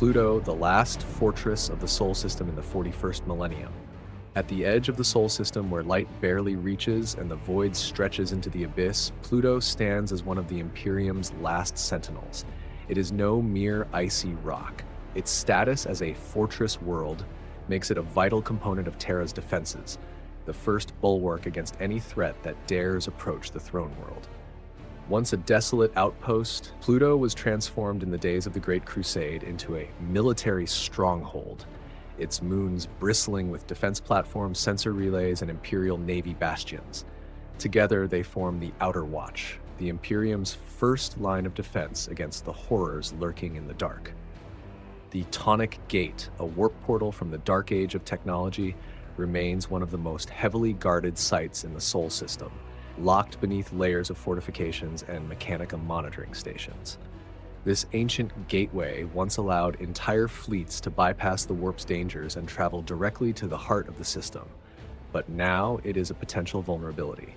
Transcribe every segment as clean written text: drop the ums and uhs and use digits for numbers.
Pluto, the last fortress of the Sol system in the 41st millennium. At the edge of the Sol system where light barely reaches and the void stretches into the abyss, Pluto stands as one of the Imperium's last sentinels. It is no mere icy rock. Its status as a fortress world makes it a vital component of Terra's defenses, the first bulwark against any threat that dares approach the throne world. Once a desolate outpost, Pluto was transformed in the days of the Great Crusade into a military stronghold, its moons bristling with defense platforms, sensor relays, and Imperial Navy bastions. Together, they form the Outer Watch, the Imperium's first line of defense against the horrors lurking in the dark. The Tonic Gate, a warp portal from the dark age of technology, remains one of the most heavily guarded sites in the Sol system, locked beneath layers of fortifications and Mechanicum monitoring stations. This ancient gateway once allowed entire fleets to bypass the warp's dangers and travel directly to the heart of the system, but now it is a potential vulnerability.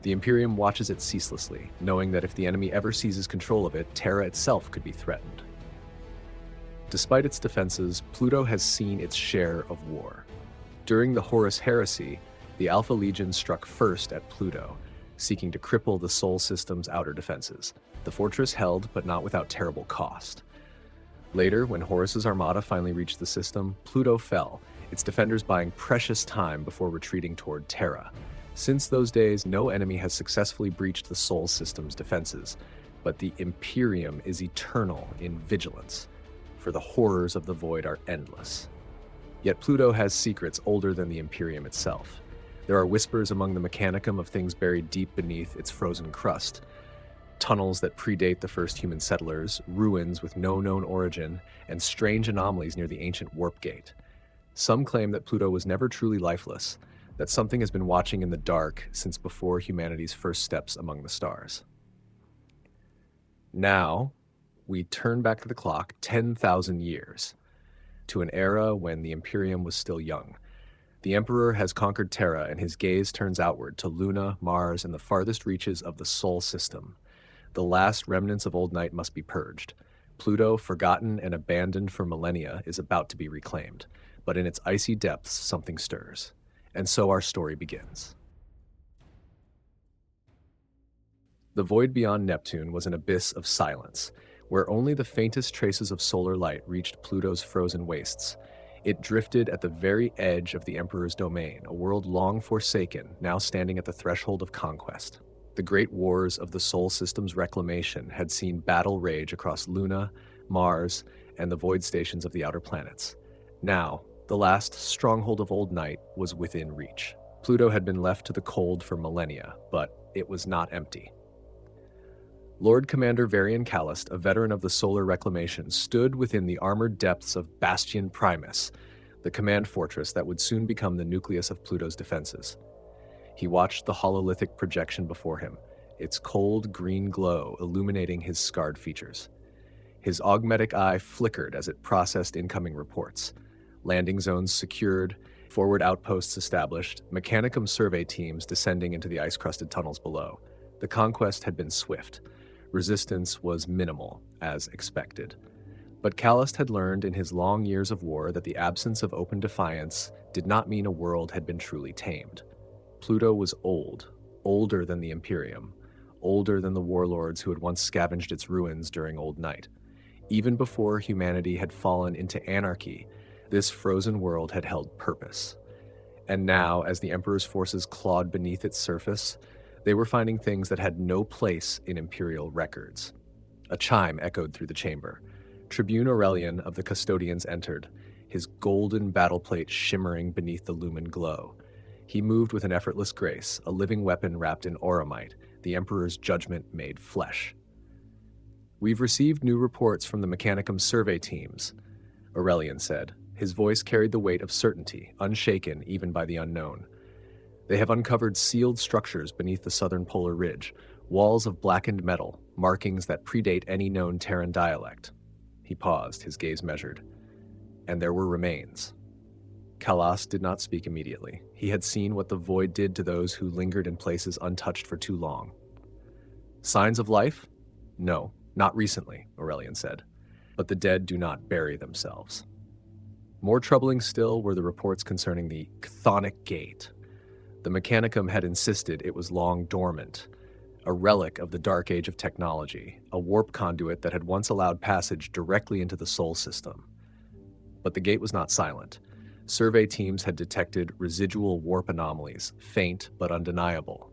The Imperium watches it ceaselessly, knowing that if the enemy ever seizes control of it, Terra itself could be threatened. Despite its defenses, Pluto has seen its share of war. During the Horus Heresy, the Alpha Legion struck first at Pluto, seeking to cripple the Sol system's outer defenses. The fortress held, but not without terrible cost. Later, when Horus's armada finally reached the system, Pluto fell, its defenders buying precious time before retreating toward Terra. Since those days, no enemy has successfully breached the Sol system's defenses, but the Imperium is eternal in vigilance, for the horrors of the void are endless. Yet Pluto has secrets older than the Imperium itself. There are whispers among the Mechanicum of things buried deep beneath its frozen crust, tunnels that predate the first human settlers, ruins with no known origin, and strange anomalies near the ancient warp gate. Some claim that Pluto was never truly lifeless, that something has been watching in the dark since before humanity's first steps among the stars. Now, we turn back to the clock 10,000 years, to an era when the Imperium was still young. The Emperor has conquered Terra, and his gaze turns outward to Luna, Mars, and the farthest reaches of the Sol system. The last remnants of old night must be purged. Pluto, forgotten and abandoned for millennia, is about to be reclaimed, but in its icy depths something stirs. And so our story begins. The void beyond Neptune was an abyss of silence, where only the faintest traces of solar light reached Pluto's frozen wastes. It drifted at the very edge of the Emperor's domain, a world long forsaken, now standing at the threshold of conquest. The great wars of the Sol system's reclamation had seen battle rage across Luna, Mars, and the void stations of the outer planets. Now, the last stronghold of old night was within reach. Pluto had been left to the cold for millennia, but it was not empty. Lord Commander Varian Kallast, a veteran of the solar reclamation, stood within the armored depths of Bastion Primus, the command fortress that would soon become the nucleus of Pluto's defenses. He watched the hololithic projection before him, its cold green glow illuminating his scarred features. His augmetic eye flickered as it processed incoming reports. Landing zones secured, forward outposts established, Mechanicum survey teams descending into the ice-crusted tunnels below. The conquest had been swift. Resistance was minimal, as expected. But Kallast had learned in his long years of war that the absence of open defiance did not mean a world had been truly tamed. Pluto was old, older than the Imperium, older than the warlords who had once scavenged its ruins during Old Night. Even before humanity had fallen into anarchy, this frozen world had held purpose. And now, as the Emperor's forces clawed beneath its surface, they were finding things that had no place in Imperial records. A chime echoed through the chamber. Tribune Orellian of the Custodians entered, his golden battleplate shimmering beneath the lumen glow. He moved with an effortless grace, a living weapon wrapped in auramite, the Emperor's judgment made flesh. "We've received new reports from the Mechanicum survey teams," Orellian said. His voice carried the weight of certainty, unshaken even by the unknown. "They have uncovered sealed structures beneath the southern polar ridge, walls of blackened metal, markings that predate any known Terran dialect." He paused, his gaze measured. "And there were remains." Kallast did not speak immediately. He had seen what the void did to those who lingered in places untouched for too long. "Signs of life? No, not recently," Orellian said. but the dead do not bury themselves. More troubling still were the reports concerning the chthonic gate. The Mechanicum had insisted it was long dormant, a relic of the dark age of technology, a warp conduit that had once allowed passage directly into the Sol system. But the gate was not silent. Survey teams had detected residual warp anomalies, faint but undeniable.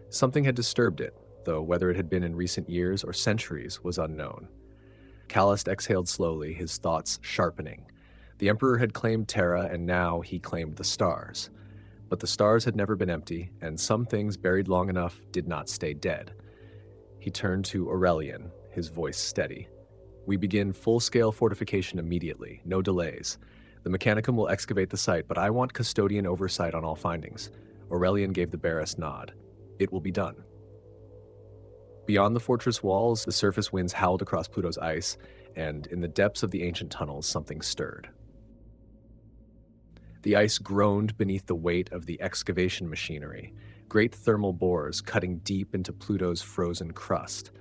Something had disturbed it, though whether it had been in recent years or centuries was unknown. Kallast exhaled slowly, his thoughts sharpening. The Emperor had claimed Terra, and now he claimed the stars. But the stars had never been empty, and some things buried long enough did not stay dead. He turned to Orellian, his voice steady. "We begin full-scale fortification immediately, no delays. The Mechanicum will excavate the site, but I want Custodian oversight on all findings." Orellian gave the barest nod. "It will be done." Beyond the fortress walls, the surface winds howled across Pluto's ice, and in the depths of the ancient tunnels, something stirred. The ice groaned beneath the weight of the excavation machinery, great thermal bores cutting deep into Pluto's frozen crust.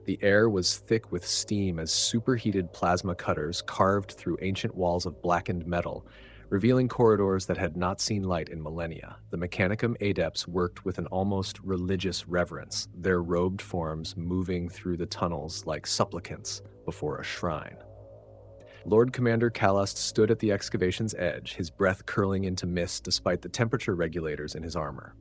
The air was thick with steam as superheated plasma cutters carved through ancient walls of blackened metal, revealing corridors that had not seen light in millennia. The Mechanicum adepts worked with an almost religious reverence, their robed forms moving through the tunnels like supplicants before a shrine. Lord Commander Kallast stood at the excavation's edge, his breath curling into mist despite the temperature regulators in his armor.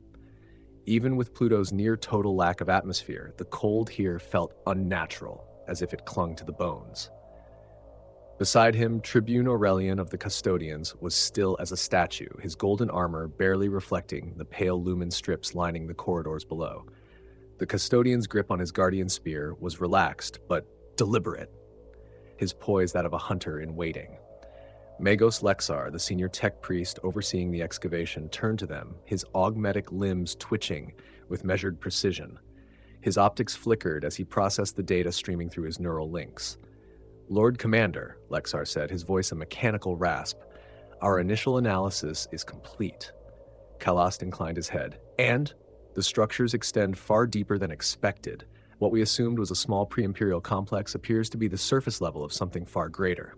Even with Pluto's near-total lack of atmosphere, the cold here felt unnatural, as if it clung to the bones. Beside him, Tribune Orellian of the Custodians was still as a statue, his golden armor barely reflecting the pale lumen strips lining the corridors below. The Custodian's grip on his guardian spear was relaxed, but deliberate, his poise that of a hunter in waiting. Magos Lexar, the senior tech priest overseeing the excavation, turned to them, his augmetic limbs twitching with measured precision. His optics flickered as he processed the data streaming through his neural links. "Lord Commander," Lexar said, his voice a mechanical rasp, "our initial analysis is complete." Kallast inclined his head. "And the structures extend far deeper than expected. What we assumed was a small pre-imperial complex appears to be the surface level of something far greater."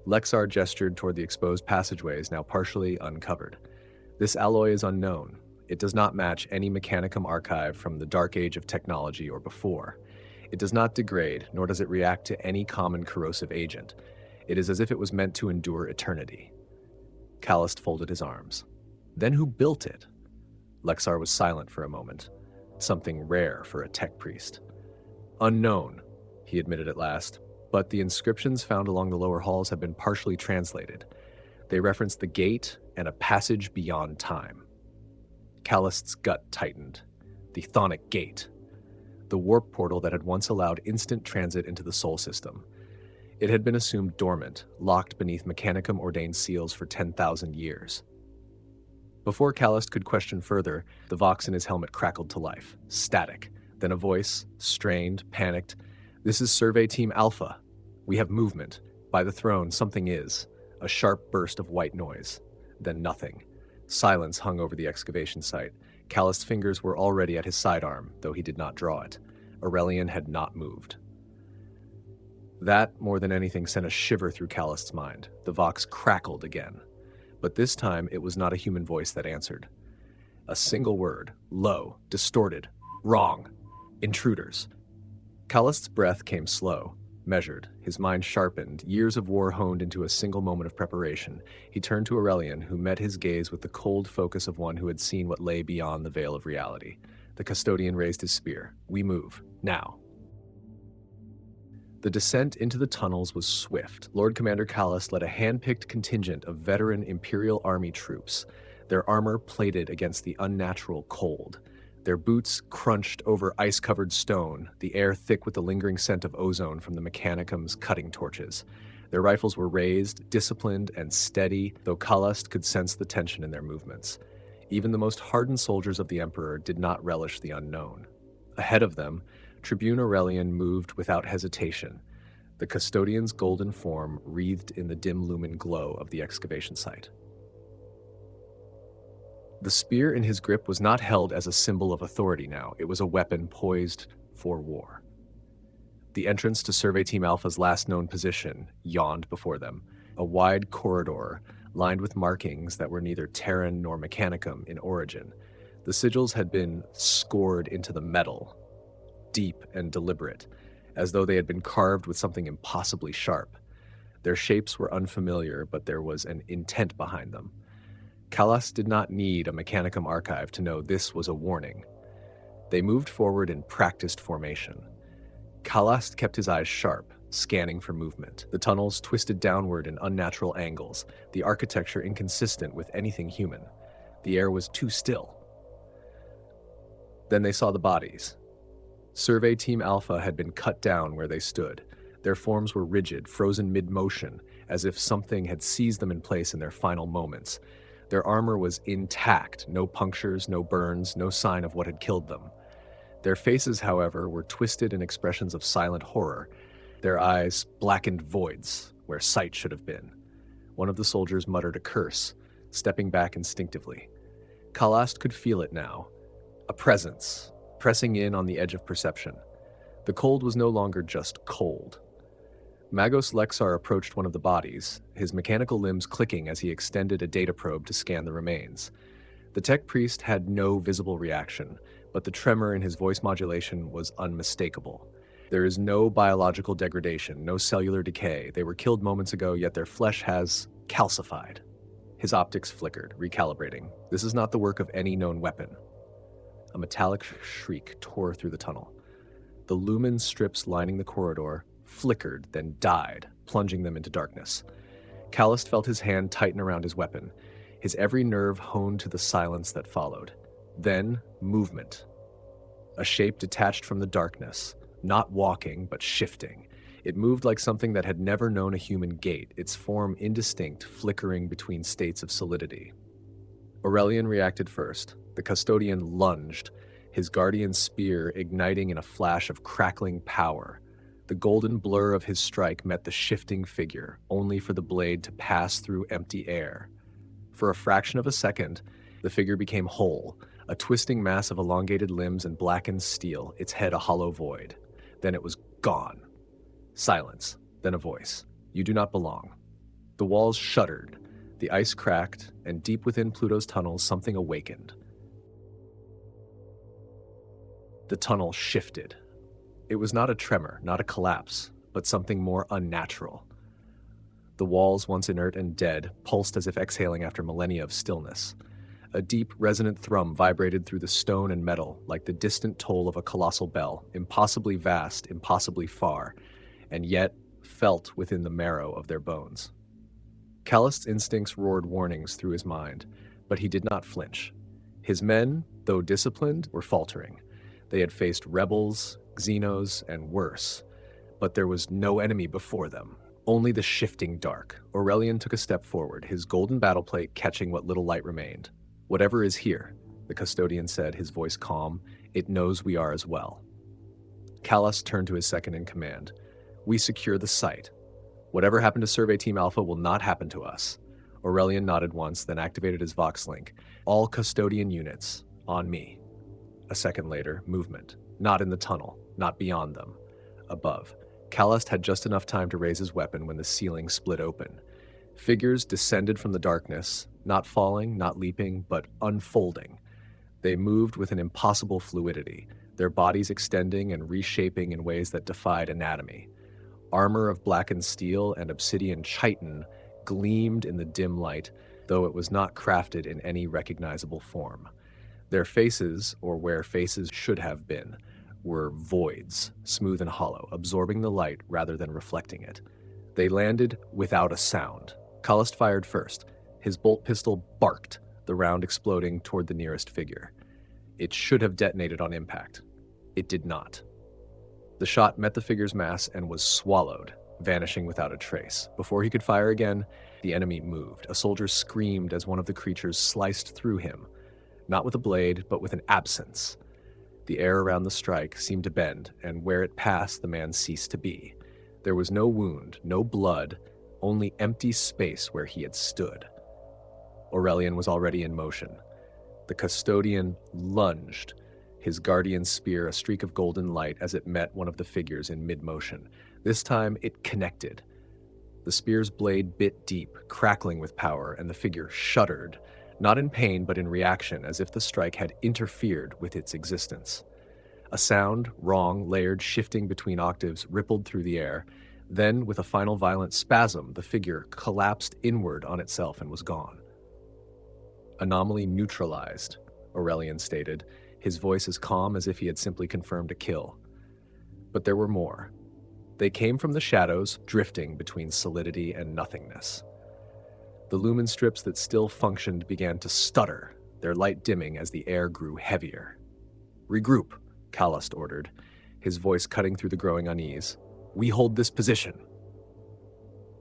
Lexar gestured toward the exposed passageways, now partially uncovered. "This alloy is unknown. It does not match any Mechanicum archive from the Dark Age of technology or before. It does not degrade, nor does it react to any common corrosive agent. It is as if it was meant to endure eternity." Kallast folded his arms. "Then who built it?" Lexar was silent for a moment. Something rare for a tech priest. "Unknown," he admitted at last. But the inscriptions found along the lower halls have been partially translated. They reference the gate and a passage beyond time. Kallast's gut tightened. The chthonic gate. The warp portal that had once allowed instant transit into the Sol system. It had been assumed dormant, locked beneath Mechanicum-ordained seals for 10,000 years. Before Kallast could question further, the Vox in his helmet crackled to life. Static. Then a voice, strained, panicked. "This is Survey Team Alpha. We have movement. By the throne, something is." A sharp burst of white noise. Then nothing. Silence hung over the excavation site. Kallast's fingers were already at his sidearm, though he did not draw it. Orellian had not moved. That, more than anything, sent a shiver through Kallast's mind. The Vox crackled again. But this time, it was not a human voice that answered. A single word, low, distorted, wrong. Intruders. Kallast's breath came slow, measured, his mind sharpened, years of war honed into a single moment of preparation. He turned to Aurelian, who met his gaze with the cold focus of one who had seen what lay beyond the veil of reality. The Custodian raised his spear. "We move. Now." The descent into the tunnels was swift. Lord Commander Kallast led a hand-picked contingent of veteran Imperial Army troops, their armor plated against the unnatural cold. Their boots crunched over ice-covered stone, the air thick with the lingering scent of ozone from the Mechanicum's cutting torches. Their rifles were raised, disciplined, and steady, though Kallast could sense the tension in their movements. Even the most hardened soldiers of the Emperor did not relish the unknown. Ahead of them, Tribune Aurelian moved without hesitation, the Custodian's golden form wreathed in the dim lumen glow of the excavation site. The spear in his grip was not held as a symbol of authority now. It was a weapon poised for war. The entrance to Survey Team Alpha's last known position yawned before them, a wide corridor lined with markings that were neither Terran nor Mechanicum in origin. The sigils had been scored into the metal, deep and deliberate, as though they had been carved with something impossibly sharp. Their shapes were unfamiliar, but there was an intent behind them. Kallast did not need a Mechanicum archive to know this was a warning. They moved forward in practiced formation. Kallast kept his eyes sharp, scanning for movement. The tunnels twisted downward in unnatural angles, the architecture inconsistent with anything human. The air was too still. Then they saw the bodies. Survey Team Alpha had been cut down where they stood. Their forms were rigid, frozen mid-motion, as if something had seized them in place in their final moments. Their armor was intact, no punctures, no burns, no sign of what had killed them. Their faces, however, were twisted in expressions of silent horror, their eyes blackened voids where sight should have been. One of the soldiers muttered a curse, stepping back instinctively. Kallast could feel it now, a presence, pressing in on the edge of perception. The cold was no longer just cold. Magos Lexar approached one of the bodies, his mechanical limbs clicking as he extended a data probe to scan the remains. The tech priest had no visible reaction, but the tremor in his voice modulation was unmistakable. There is no biological degradation, no cellular decay. They were killed moments ago, yet their flesh has calcified. His optics flickered, recalibrating. This is not the work of any known weapon. A metallic shriek tore through the tunnel. The lumen strips lining the corridor flickered, then died, plunging them into darkness. Kallast felt his hand tighten around his weapon, his every nerve honed to the silence that followed. Then, movement. A shape detached from the darkness, not walking, but shifting. It moved like something that had never known a human gait, its form indistinct, flickering between states of solidity. Orellian reacted first. The Custodian lunged, his guardian spear igniting in a flash of crackling power. The golden blur of his strike met the shifting figure, only for the blade to pass through empty air. For a fraction of a second, the figure became whole, a twisting mass of elongated limbs and blackened steel, its head a hollow void. Then it was gone. Silence, then a voice. "You do not belong." The walls shuddered, the ice cracked, and deep within Pluto's tunnels something awakened. The tunnel shifted. It was not a tremor, not a collapse, but something more unnatural. The walls, once inert and dead, pulsed as if exhaling after millennia of stillness. A deep, resonant thrum vibrated through the stone and metal, like the distant toll of a colossal bell, impossibly vast, impossibly far, and yet felt within the marrow of their bones. Kallast's instincts roared warnings through his mind, but he did not flinch. His men, though disciplined, were faltering. They had faced rebels, Xenos, and worse, but there was no enemy before them, only the shifting dark. Orellian took a step forward, his golden battleplate catching what little light remained. "Whatever is here," the Custodian said, his voice calm, "it knows we are as well." Kallast turned to his second in command. "We secure the site. Whatever happened to Survey Team Alpha will not happen to us." Orellian nodded once, then activated his Vox link. "All Custodian units, on me." A second later, movement. Not in the tunnel, not beyond them. Above. Kallast had just enough time to raise his weapon when the ceiling split open. Figures descended from the darkness, not falling, not leaping, but unfolding. They moved with an impossible fluidity, their bodies extending and reshaping in ways that defied anatomy. Armor of blackened steel and obsidian chitin gleamed in the dim light, though it was not crafted in any recognizable form. Their faces, or where faces should have been, were voids, smooth and hollow, absorbing the light rather than reflecting it. They landed without a sound. Kallast fired first. His bolt pistol barked, the round exploding toward the nearest figure. It should have detonated on impact. It did not. The shot met the figure's mass and was swallowed, vanishing without a trace. Before he could fire again, the enemy moved. A soldier screamed as one of the creatures sliced through him, not with a blade, but with an absence. The air around the strike seemed to bend, and where it passed, the man ceased to be. There was no wound, no blood, only empty space where he had stood. Orellian was already in motion. The Custodian lunged, his guardian spear a streak of golden light as it met one of the figures in mid-motion. This time, it connected. The spear's blade bit deep, crackling with power, and the figure shuddered, not in pain but in reaction, as if the strike had interfered with its existence. A sound, wrong, layered, shifting between octaves, rippled through the air. Then, with a final violent spasm, the figure collapsed inward on itself and was gone. Anomaly neutralized, Orellian stated, his voice as calm as if he had simply confirmed a kill. But there were more. They came from the shadows, drifting between solidity and nothingness. The lumen strips that still functioned began to stutter, their light dimming as the air grew heavier. "Regroup," Kallast ordered, his voice cutting through the growing unease. "We hold this position."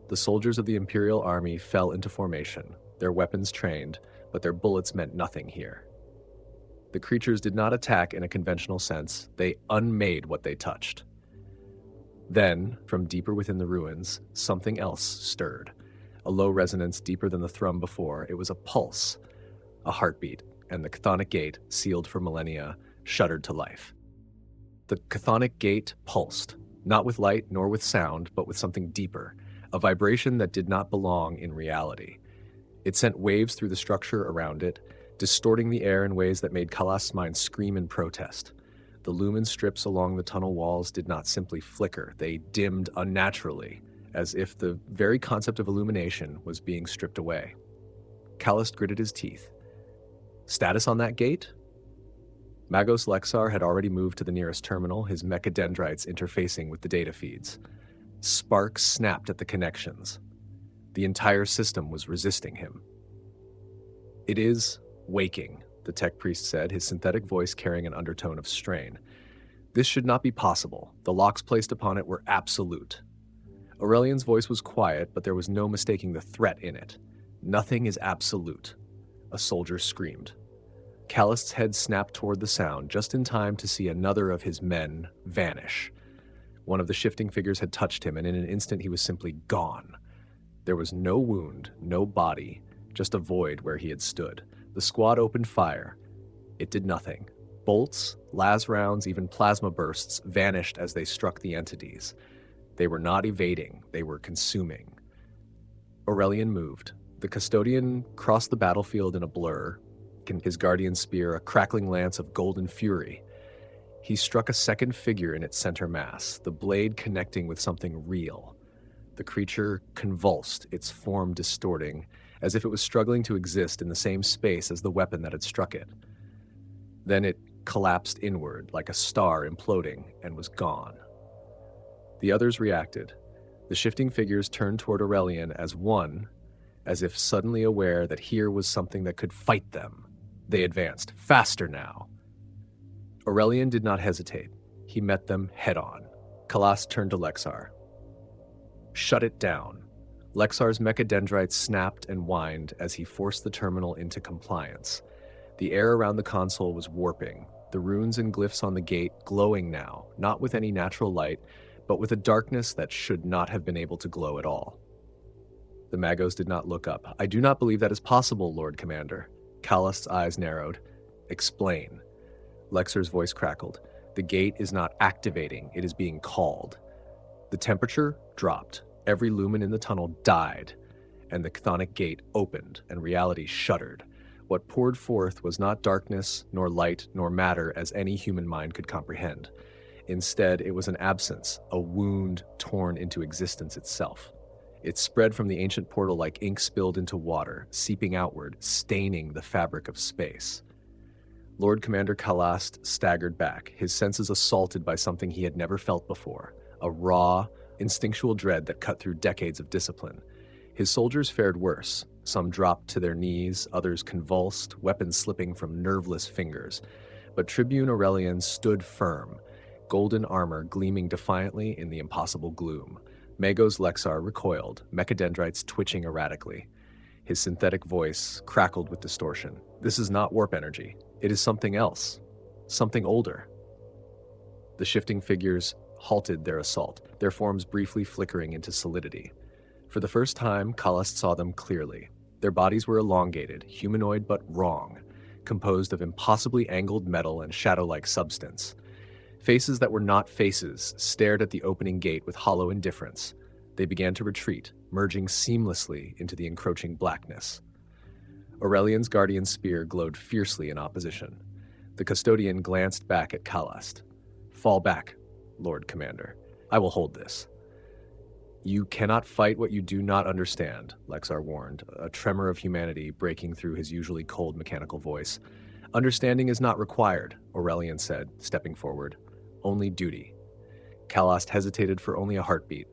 The soldiers of the Imperial army fell into formation, their weapons trained, but their bullets meant nothing here. The creatures did not attack in a conventional sense, they unmade what they touched. Then, from deeper within the ruins, something else stirred. A low resonance deeper than the thrum before, it was a pulse, a heartbeat, and the chthonic gate, sealed for millennia, shuddered to life. The chthonic gate pulsed, not with light nor with sound, but with something deeper, a vibration that did not belong in reality. It sent waves through the structure around it, distorting the air in ways that made Kallast's mind scream in protest. The lumen strips along the tunnel walls did not simply flicker, they dimmed unnaturally, as if the very concept of illumination was being stripped away. Kallast gritted his teeth. Status on that gate? Magos Lexar had already moved to the nearest terminal, his mechadendrites interfacing with the data feeds. Sparks snapped at the connections. The entire system was resisting him. "It is waking," the tech priest said, his synthetic voice carrying an undertone of strain. "This should not be possible. The locks placed upon it were absolute." Orellian's voice was quiet, but there was no mistaking the threat in it. "Nothing is absolute," a soldier screamed. Kallast's head snapped toward the sound, just in time to see another of his men vanish. One of the shifting figures had touched him, and in an instant he was simply gone. There was no wound, no body, just a void where he had stood. The squad opened fire. It did nothing. Bolts, las rounds, even plasma bursts vanished as they struck the entities. They were not evading, they were consuming. Orellian moved. The Custodian crossed the battlefield in a blur, his guardian spear a crackling lance of golden fury. He struck a second figure in its center mass, the blade connecting with something real. The creature convulsed, its form distorting, as if it was struggling to exist in the same space as the weapon that had struck it. Then it collapsed inward, like a star imploding, and was gone. The others reacted. The shifting figures turned toward Orellian as one, as if suddenly aware that here was something that could fight them. They advanced, faster now. Orellian did not hesitate. He met them head-on. Kallast turned to Lexar. "Shut it down." Lexar's mechadendrites snapped and whined as he forced the terminal into compliance. The air around the console was warping, the runes and glyphs on the gate glowing now, not with any natural light, but with a darkness that should not have been able to glow at all. The Magos did not look up. "I do not believe that is possible, Lord Commander." Kallast's eyes narrowed. "Explain." Lexar's voice crackled. "The gate is not activating, it is being called." The temperature dropped. Every lumen in the tunnel died, and the chthonic gate opened, and reality shuddered. What poured forth was not darkness, nor light, nor matter as any human mind could comprehend. Instead, it was an absence, a wound torn into existence itself. It spread from the ancient portal like ink spilled into water, seeping outward, staining the fabric of space. Lord Commander Kallast staggered back, his senses assaulted by something he had never felt before, a raw, instinctual dread that cut through decades of discipline. His soldiers fared worse. Some dropped to their knees, others convulsed, weapons slipping from nerveless fingers. But Tribune Orellian stood firm, golden armor gleaming defiantly in the impossible gloom. Magos Lexar recoiled, mechadendrites twitching erratically. His synthetic voice crackled with distortion. "This is not warp energy. It is something else. Something older." The shifting figures halted their assault, their forms briefly flickering into solidity. For the first time, Kallast saw them clearly. Their bodies were elongated, humanoid but wrong. composed of impossibly angled metal and shadow-like substance. Faces that were not faces stared at the opening gate with hollow indifference. They began to retreat, merging seamlessly into the encroaching blackness. Orellian's guardian spear glowed fiercely in opposition. The custodian glanced back at Kallast. "Fall back, Lord Commander. I will hold this." "You cannot fight what you do not understand," Lexar warned, a tremor of humanity breaking through his usually cold mechanical voice. "Understanding is not required," Orellian said, stepping forward. "Only duty." Kallast hesitated for only a heartbeat.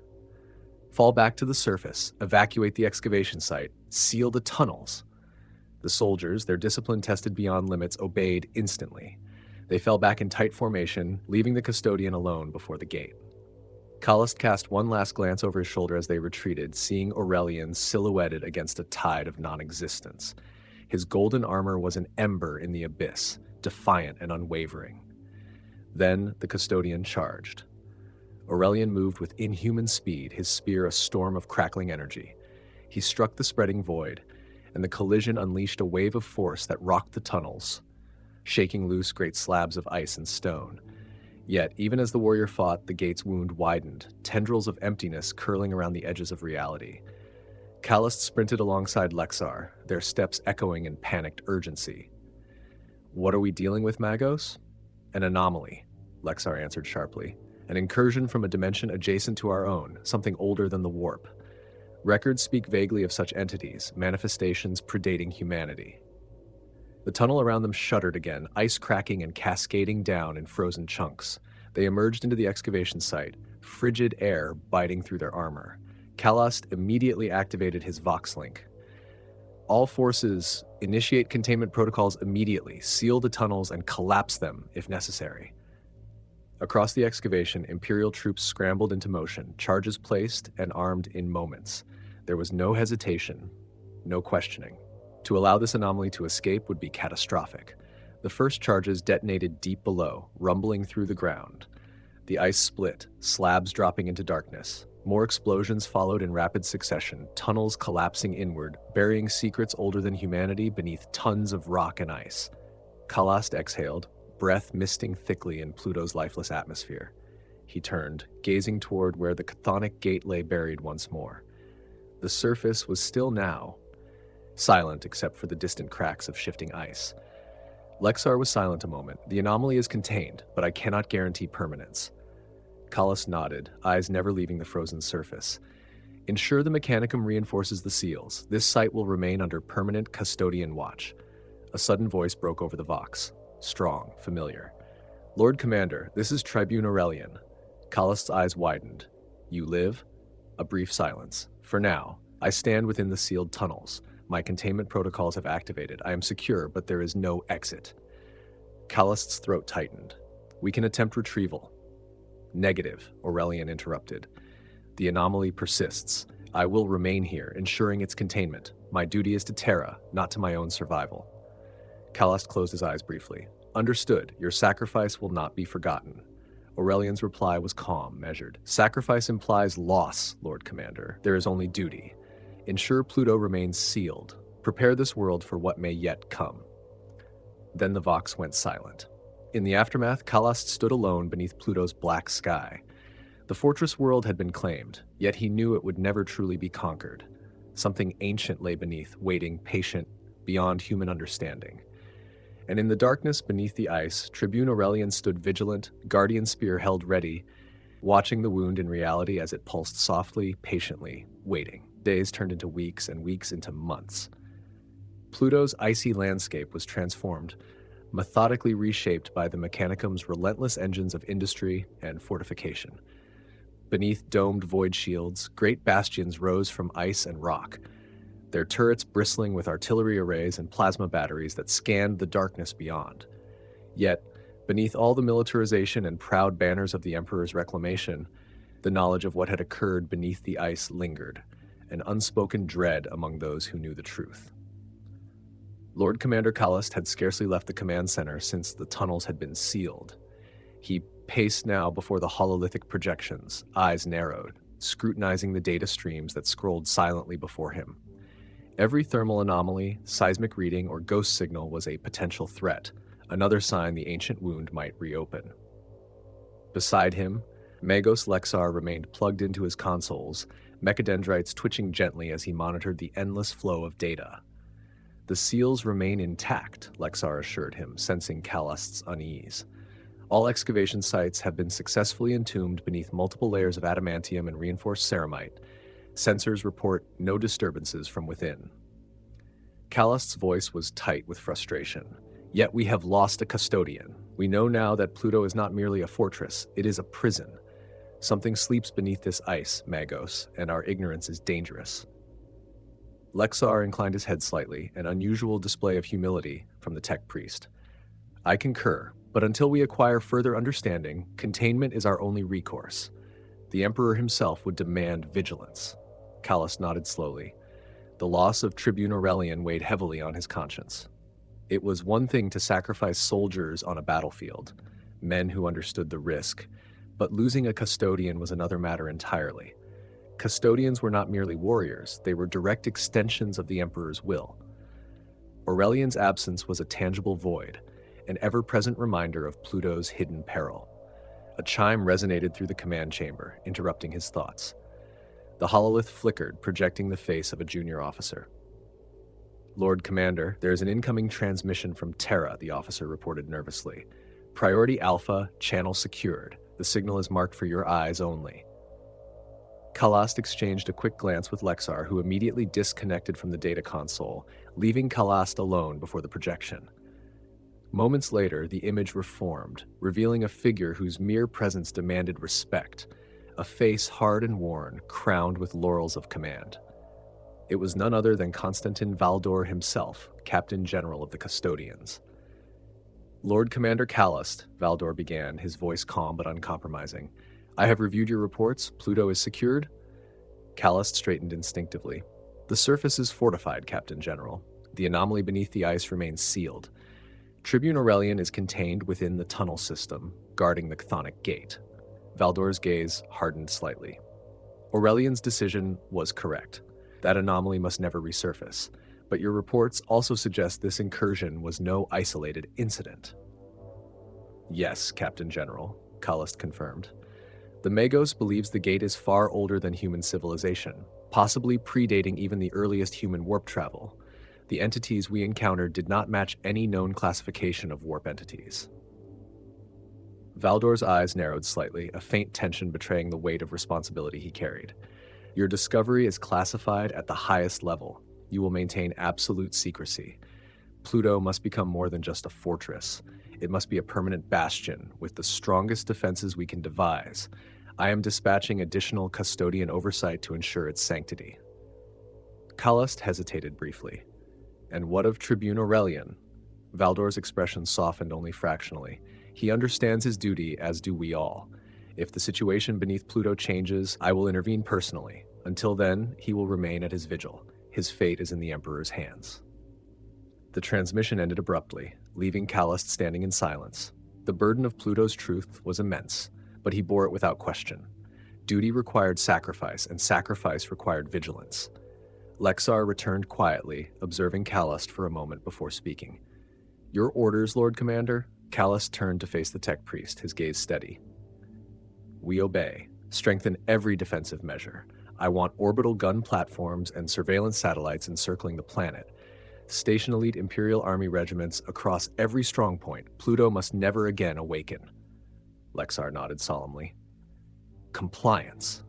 "Fall back to the surface, evacuate the excavation site, seal the tunnels." The soldiers, their discipline tested beyond limits, obeyed instantly. They fell back in tight formation, leaving the custodian alone before the gate. Kallast cast one last glance over his shoulder as they retreated, seeing Orellian silhouetted against a tide of non-existence. His golden armor was an ember in the abyss, defiant and unwavering. Then the custodian charged. Orellian moved with inhuman speed, his spear a storm of crackling energy. He struck the spreading void, and the collision unleashed a wave of force that rocked the tunnels, shaking loose great slabs of ice and stone. Yet, even as the warrior fought, the gate's wound widened, tendrils of emptiness curling around the edges of reality. Kallast sprinted alongside Lexar, their steps echoing in panicked urgency. "What are we dealing with, Magos?" "An anomaly," Lexar answered sharply. "An incursion from a dimension adjacent to our own, something older than the warp. Records speak vaguely of such entities, manifestations predating humanity." The tunnel around them shuddered again, ice cracking and cascading down in frozen chunks. They emerged into the excavation site, frigid air biting through their armor. Kallast immediately activated his Vox link. "All forces, initiate containment protocols immediately, seal the tunnels, and collapse them if necessary." Across the excavation, Imperial troops scrambled into motion, charges placed and armed in moments. There was no hesitation, no questioning. To allow this anomaly to escape would be catastrophic. The first charges detonated deep below, rumbling through the ground. The ice split, slabs dropping into darkness. More explosions followed in rapid succession, tunnels collapsing inward, burying secrets older than humanity beneath tons of rock and ice. Kallast exhaled, breath misting thickly in Pluto's lifeless atmosphere. He turned, gazing toward where the chthonic gate lay buried once more. The surface was still now, silent except for the distant cracks of shifting ice. Lexar was silent a moment. "The anomaly is contained, but I cannot guarantee permanence." Kallast nodded, eyes never leaving the frozen surface. "Ensure the Mechanicum reinforces the seals. This site will remain under permanent custodian watch." A sudden voice broke over the Vox. Strong, familiar. "Lord Commander, this is Tribune Orellian." Kallast's eyes widened. "You live?" A brief silence. "For now. I stand within the sealed tunnels. My containment protocols have activated. I am secure, but there is no exit." Kallast's throat tightened. "We can attempt retrieval." "Negative," Orellian interrupted. "The anomaly persists. I will remain here, ensuring its containment. My duty is to Terra, not to my own survival." Kallast closed his eyes briefly. "Understood. Your sacrifice will not be forgotten." Orellian's reply was calm, measured. "Sacrifice implies loss, Lord Commander. There is only duty. Ensure Pluto remains sealed. Prepare this world for what may yet come." Then the Vox went silent. In the aftermath, Kallast stood alone beneath Pluto's black sky. The fortress world had been claimed, yet he knew it would never truly be conquered. Something ancient lay beneath, waiting, patient, beyond human understanding. And in the darkness beneath the ice, Tribune Orellian stood vigilant, guardian spear held ready, watching the wound in reality as it pulsed softly, patiently, waiting. Days turned into weeks, and weeks into months. Pluto's icy landscape was transformed, methodically reshaped by the Mechanicum's relentless engines of industry and fortification. Beneath domed void shields, great bastions rose from ice and rock, their turrets bristling with artillery arrays and plasma batteries that scanned the darkness beyond. Yet, beneath all the militarization and proud banners of the Emperor's reclamation, the knowledge of what had occurred beneath the ice lingered, an unspoken dread among those who knew the truth. Lord Commander Kallast had scarcely left the command center since the tunnels had been sealed. He paced now before the hololithic projections, eyes narrowed, scrutinizing the data streams that scrolled silently before him. Every thermal anomaly, seismic reading, or ghost signal was a potential threat, another sign the ancient wound might reopen. Beside him, Magos Lexar remained plugged into his consoles, mechadendrites twitching gently as he monitored the endless flow of data. The seals remain intact, Lexar assured him, sensing Kallast's unease. All excavation sites have been successfully entombed beneath multiple layers of adamantium and reinforced ceramite. Sensors report no disturbances from within. Kallast's voice was tight with frustration. Yet we have lost a custodian. We know now that Pluto is not merely a fortress, it is a prison. Something sleeps beneath this ice, Magos, and our ignorance is dangerous. Lexar inclined his head slightly, an unusual display of humility from the tech priest. I concur, but until we acquire further understanding, containment is our only recourse. The Emperor himself would demand vigilance. Kallast nodded slowly. The loss of Tribune Orellian weighed heavily on his conscience. It was one thing to sacrifice soldiers on a battlefield, men who understood the risk, but losing a custodian was another matter entirely. Custodians were not merely warriors, they were direct extensions of the Emperor's will. Aurelian's absence was a tangible void, an ever-present reminder of Pluto's hidden peril. A chime resonated through the command chamber, interrupting his thoughts. The hololith flickered, projecting the face of a junior officer. Lord Commander, there is an incoming transmission from Terra, the officer reported nervously. Priority Alpha, channel secured. The signal is marked for your eyes only. Kallast exchanged a quick glance with Lexar, who immediately disconnected from the data console, leaving Kallast alone before the projection. Moments later, the image reformed, revealing a figure whose mere presence demanded respect, a face hard and worn, crowned with laurels of command. It was none other than Constantin Valdor himself, Captain General of the Custodians. Lord Commander Kallast, Valdor began, his voice calm but uncompromising. I have reviewed your reports. Pluto is secured? Kallast straightened instinctively. The surface is fortified, Captain General. The anomaly beneath the ice remains sealed. Tribune Orellian is contained within the tunnel system, guarding the chthonic gate. Valdor's gaze hardened slightly. Aurelian's decision was correct. That anomaly must never resurface. But your reports also suggest this incursion was no isolated incident. Yes, Captain General, Kallast confirmed. The Magos believes the gate is far older than human civilization, possibly predating even the earliest human warp travel. The entities we encountered did not match any known classification of warp entities. Valdor's eyes narrowed slightly, a faint tension betraying the weight of responsibility he carried. Your discovery is classified at the highest level. You will maintain absolute secrecy. Pluto must become more than just a fortress. It must be a permanent bastion with the strongest defenses we can devise. I am dispatching additional custodian oversight to ensure its sanctity. Kallast hesitated briefly. And what of Tribune Orellian? Valdor's expression softened only fractionally. He understands his duty, as do we all. If the situation beneath Pluto changes, I will intervene personally. Until then, he will remain at his vigil. His fate is in the Emperor's hands. The transmission ended abruptly, leaving Kallast standing in silence. The burden of Pluto's truth was immense, but he bore it without question. Duty required sacrifice, and sacrifice required vigilance. Lexar returned quietly, observing Kallast for a moment before speaking. Your orders, Lord Commander? Kallast turned to face the tech priest, his gaze steady. We obey. Strengthen every defensive measure. I want orbital gun platforms and surveillance satellites encircling the planet. Station elite Imperial Army regiments across every strongpoint. Pluto must never again awaken. Lexar nodded solemnly. Compliance.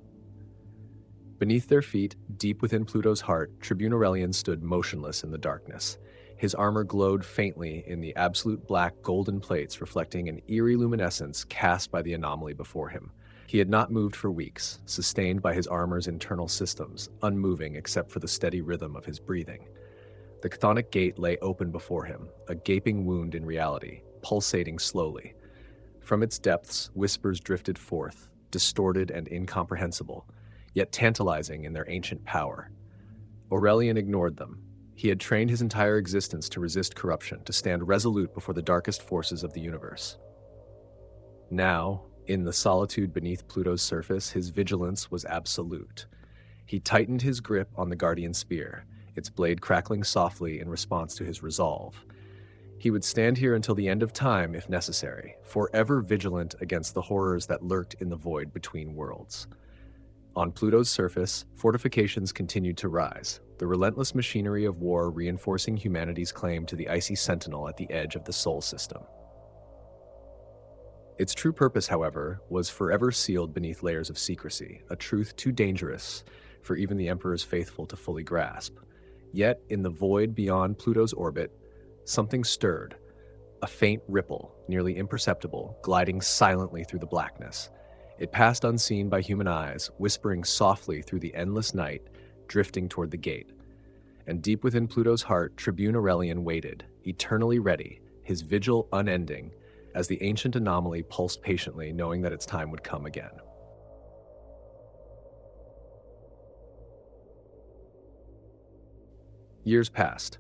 Beneath their feet, deep within Pluto's heart, Tribune Orellian stood motionless in the darkness. His armor glowed faintly in the absolute black golden plates reflecting an eerie luminescence cast by the anomaly before him. He had not moved for weeks, sustained by his armor's internal systems, unmoving except for the steady rhythm of his breathing. The chthonic gate lay open before him, a gaping wound in reality, pulsating slowly. From its depths, whispers drifted forth, distorted and incomprehensible, yet tantalizing in their ancient power. Orellian ignored them. He had trained his entire existence to resist corruption, to stand resolute before the darkest forces of the universe. Now, in the solitude beneath Pluto's surface, his vigilance was absolute. He tightened his grip on the Guardian Spear, its blade crackling softly in response to his resolve. He would stand here until the end of time if necessary, forever vigilant against the horrors that lurked in the void between worlds. On Pluto's surface, fortifications continued to rise, the relentless machinery of war reinforcing humanity's claim to the icy sentinel at the edge of the Sol system. Its true purpose, however, was forever sealed beneath layers of secrecy, a truth too dangerous for even the Emperor's faithful to fully grasp. Yet, in the void beyond Pluto's orbit, something stirred, a faint ripple, nearly imperceptible, gliding silently through the blackness. It passed unseen by human eyes, whispering softly through the endless night, drifting toward the gate. And deep within Pluto's heart, Tribune Orellian waited, eternally ready, his vigil unending, as the ancient anomaly pulsed patiently, knowing that its time would come again. Years passed.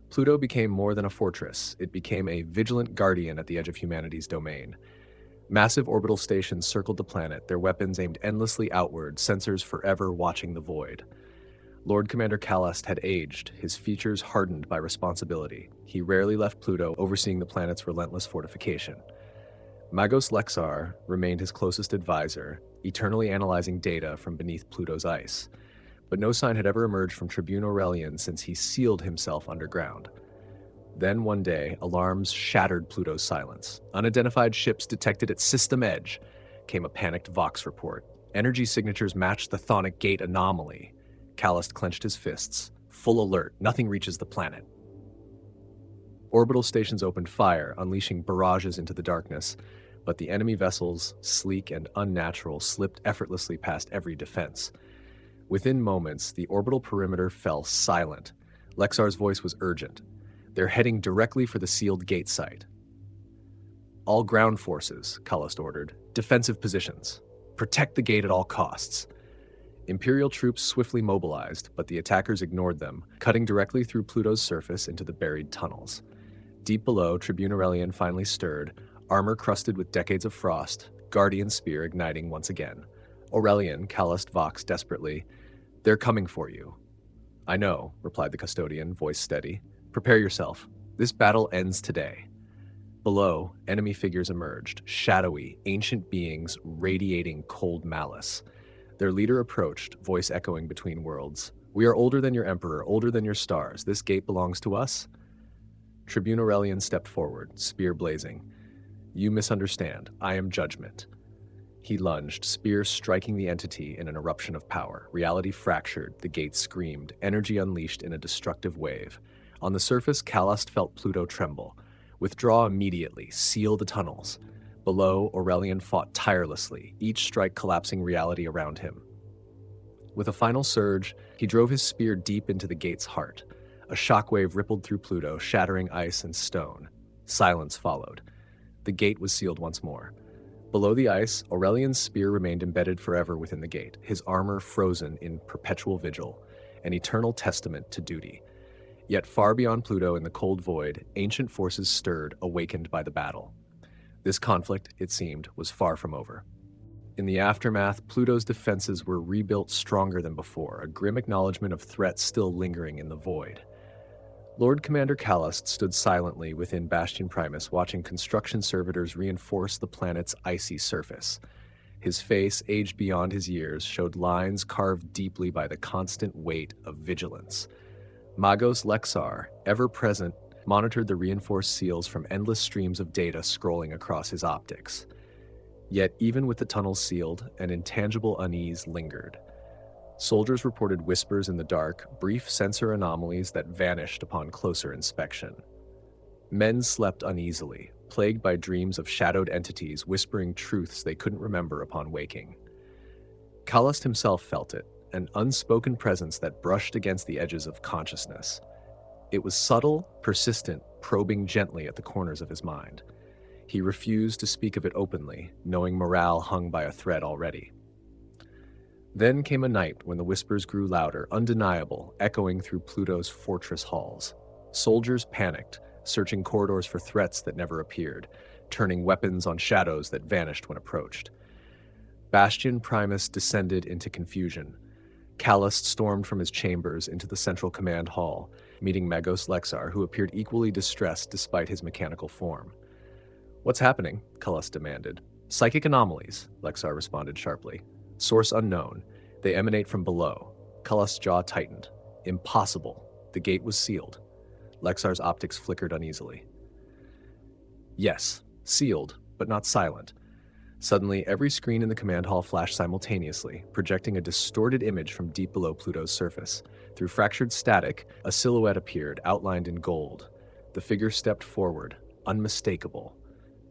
Pluto became more than a fortress. It became a vigilant guardian at the edge of humanity's domain. Massive orbital stations circled the planet, their weapons aimed endlessly outward, sensors forever watching the void. Lord Commander Kallast had aged, his features hardened by responsibility. He rarely left Pluto, overseeing the planet's relentless fortification. Magos Lexar remained his closest advisor, eternally analyzing data from beneath Pluto's ice. But no sign had ever emerged from Tribune Orellian since he sealed himself underground. Then one day, alarms shattered Pluto's silence. Unidentified ships detected its system edge. Came a panicked Vox report. Energy signatures matched the chthonic gate anomaly. Kallast clenched his fists. Full alert, nothing reaches the planet. Orbital stations opened fire, unleashing barrages into the darkness, but the enemy vessels, sleek and unnatural, slipped effortlessly past every defense. Within moments, the orbital perimeter fell silent. Lexar's voice was urgent. They're heading directly for the sealed gate site. All ground forces, Kallast ordered. Defensive positions. Protect the gate at all costs. Imperial troops swiftly mobilized, but the attackers ignored them, cutting directly through Pluto's surface into the buried tunnels. Deep below, Tribune Orellian finally stirred, armor crusted with decades of frost, guardian spear igniting once again. Orellian, Kallast Vox desperately, "They're coming for you." "I know," replied the custodian, voice steady. "Prepare yourself. This battle ends today." Below, enemy figures emerged, shadowy, ancient beings radiating cold malice. Their leader approached, voice echoing between worlds. "We are older than your emperor, older than your stars. This gate belongs to us." Tribune Orellian stepped forward, spear blazing. "You misunderstand. I am judgment." He lunged, spear striking the entity in an eruption of power. Reality fractured, the gate screamed, energy unleashed in a destructive wave. On the surface, Kallast felt Pluto tremble. Withdraw immediately, seal the tunnels. Below, Orellian fought tirelessly, each strike collapsing reality around him. With a final surge, he drove his spear deep into the gate's heart. A shockwave rippled through Pluto, shattering ice and stone. Silence followed. The gate was sealed once more. Below the ice, Orellian's spear remained embedded forever within the gate, his armor frozen in perpetual vigil, an eternal testament to duty. Yet far beyond Pluto in the cold void, ancient forces stirred, awakened by the battle. This conflict, it seemed, was far from over. In the aftermath, Pluto's defenses were rebuilt stronger than before, a grim acknowledgement of threats still lingering in the void. Lord Commander Kallast stood silently within Bastion Primus, watching construction servitors reinforce the planet's icy surface. His face, aged beyond his years, showed lines carved deeply by the constant weight of vigilance. Magos Lexar, ever present, monitored the reinforced seals from endless streams of data scrolling across his optics. Yet even with the tunnels sealed, an intangible unease lingered. Soldiers reported whispers in the dark, brief sensor anomalies that vanished upon closer inspection. Men slept uneasily, plagued by dreams of shadowed entities whispering truths they couldn't remember upon waking. Kallast himself felt it, an unspoken presence that brushed against the edges of consciousness. It was subtle, persistent, probing gently at the corners of his mind. He refused to speak of it openly, knowing morale hung by a thread already. Then came a night when the whispers grew louder, undeniable, echoing through Pluto's fortress halls. Soldiers panicked, searching corridors for threats that never appeared, turning weapons on shadows that vanished when approached. Bastion Primus descended into confusion. Kallast stormed from his chambers into the central command hall, meeting Magos Lexar, who appeared equally distressed despite his mechanical form. "What's happening?" Kallast demanded. "Psychic anomalies," Lexar responded sharply. "Source unknown. They emanate from below." Kallast's jaw tightened. "Impossible. The gate was sealed." Lexar's optics flickered uneasily. "Yes, sealed, but not silent." Suddenly, every screen in the command hall flashed simultaneously, projecting a distorted image from deep below Pluto's surface. Through fractured static, a silhouette appeared, outlined in gold. The figure stepped forward, unmistakable.